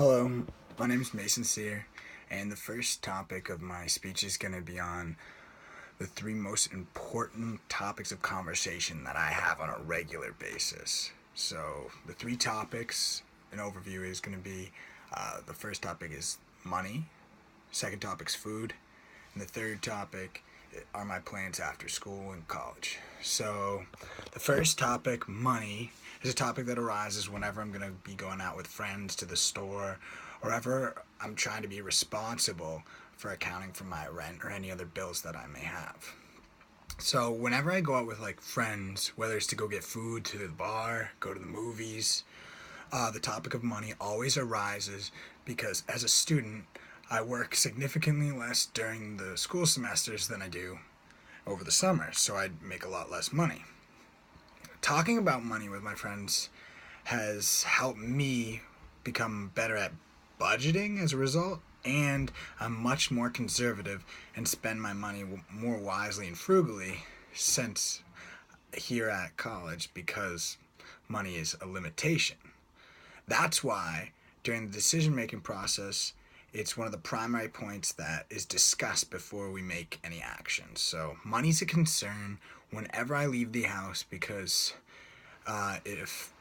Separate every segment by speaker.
Speaker 1: Hello, my name is Mason Sear, and the first topic of my speech is going to be on the three most important topics of conversation that I have on a regular basis. So, the three topics, an overview is going to be the first topic is money, second topic is food, and the third topic are my plans after school and college. So, the first topic, money, is a topic that arises whenever I'm going to be going out with friends to the store or ever I'm trying to be responsible for accounting for my rent or any other bills that I may have. So, whenever I go out with like friends, whether it's to go get food, to the bar, go to the movies, the topic of money always arises because as a student, I work significantly less during the school semesters than I do over the summer, so I make a lot less money. Talking about money with my friends has helped me become better at budgeting as a result, and I'm much more conservative and spend my money more wisely and frugally since here at college because money is a limitation. That's why during the decision making process, it's one of the primary points that is discussed before we make any actions. So, money's a concern whenever I leave the house because if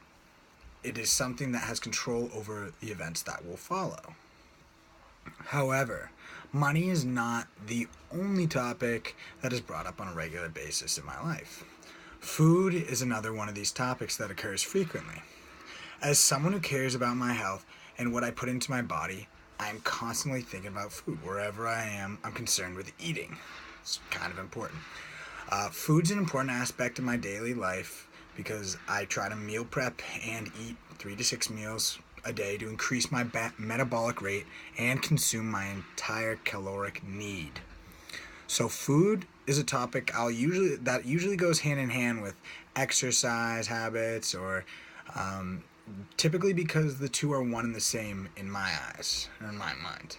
Speaker 1: it is something that has control over the events that will follow. However, money is not the only topic that is brought up on a regular basis in my life. Food is another one of these topics that occurs frequently. As someone who cares about my health and what I put into my body, I'm constantly thinking about food. Wherever I am, I'm concerned with eating. It's kind of important. Food's an important aspect of my daily life because I try to meal prep and eat 3 to 6 meals a day to increase my metabolic rate and consume my entire caloric need. So food is a topic that usually goes hand in hand with exercise habits or typically because the two are one and the same in my eyes or in my mind.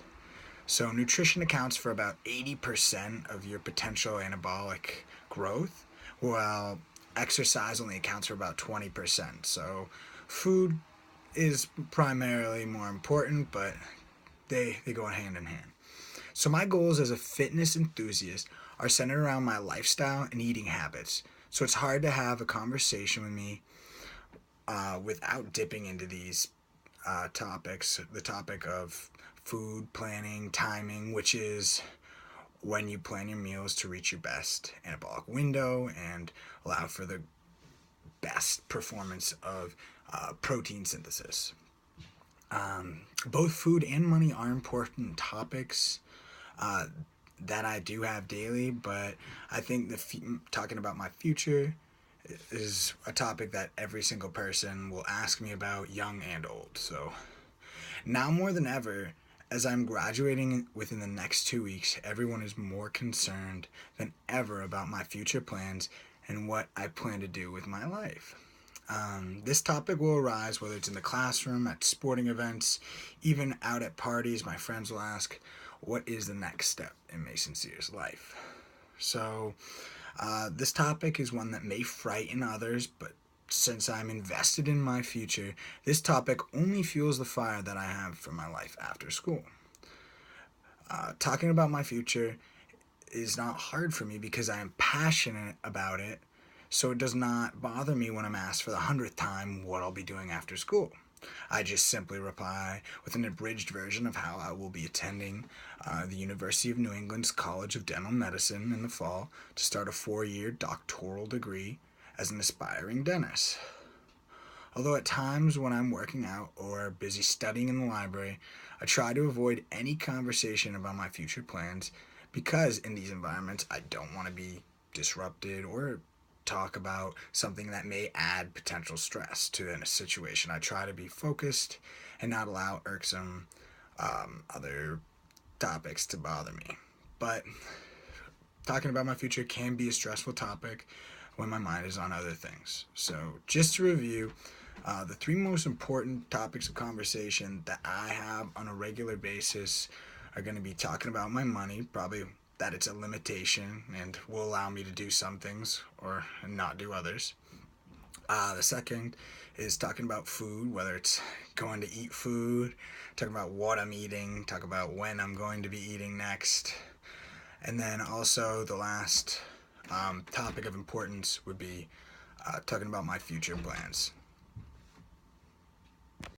Speaker 1: So nutrition accounts for about 80% of your potential anabolic growth, while exercise only accounts for about 20%. So food is primarily more important, but they go hand in hand. So my goals as a fitness enthusiast are centered around my lifestyle and eating habits. So it's hard to have a conversation with me without dipping into these topics. The topic of food planning, timing, which is when you plan your meals to reach your best anabolic window and allow for the best performance of protein synthesis. Both food and money are important topics that I do have daily, but I think talking about my future is a topic that every single person will ask me about, young and old. So now more than ever, as I'm graduating within the next 2 weeks, everyone is more concerned than ever about my future plans and what I plan to do with my life. This topic will arise whether it's in the classroom, at sporting events, even out at parties. My friends will ask, what is the next step in Mason Sear's life? So, this topic is one that may frighten others, but since I'm invested in my future, this topic only fuels the fire that I have for my life after school. Talking about my future is not hard for me because I am passionate about it, so it does not bother me when I'm asked for the 100th time what I'll be doing after school. I just simply reply with an abridged version of how I will be attending the University of New England's College of Dental Medicine in the fall to start a 4-year doctoral degree as an aspiring dentist. Although at times when I'm working out or busy studying in the library, I try to avoid any conversation about my future plans because in these environments I don't want to be disrupted or talk about something that may add potential stress to a situation. I try to be focused and not allow irksome other topics to bother me. But talking about my future can be a stressful topic when my mind is on other things. So, just to review, the three most important topics of conversation that I have on a regular basis are going to be talking about my money, probably that it's a limitation and will allow me to do some things or not do others. The second is talking about food, whether it's going to eat food, talking about what I'm eating, talk about when I'm going to be eating next. And then also the last topic of importance would be talking about my future plans.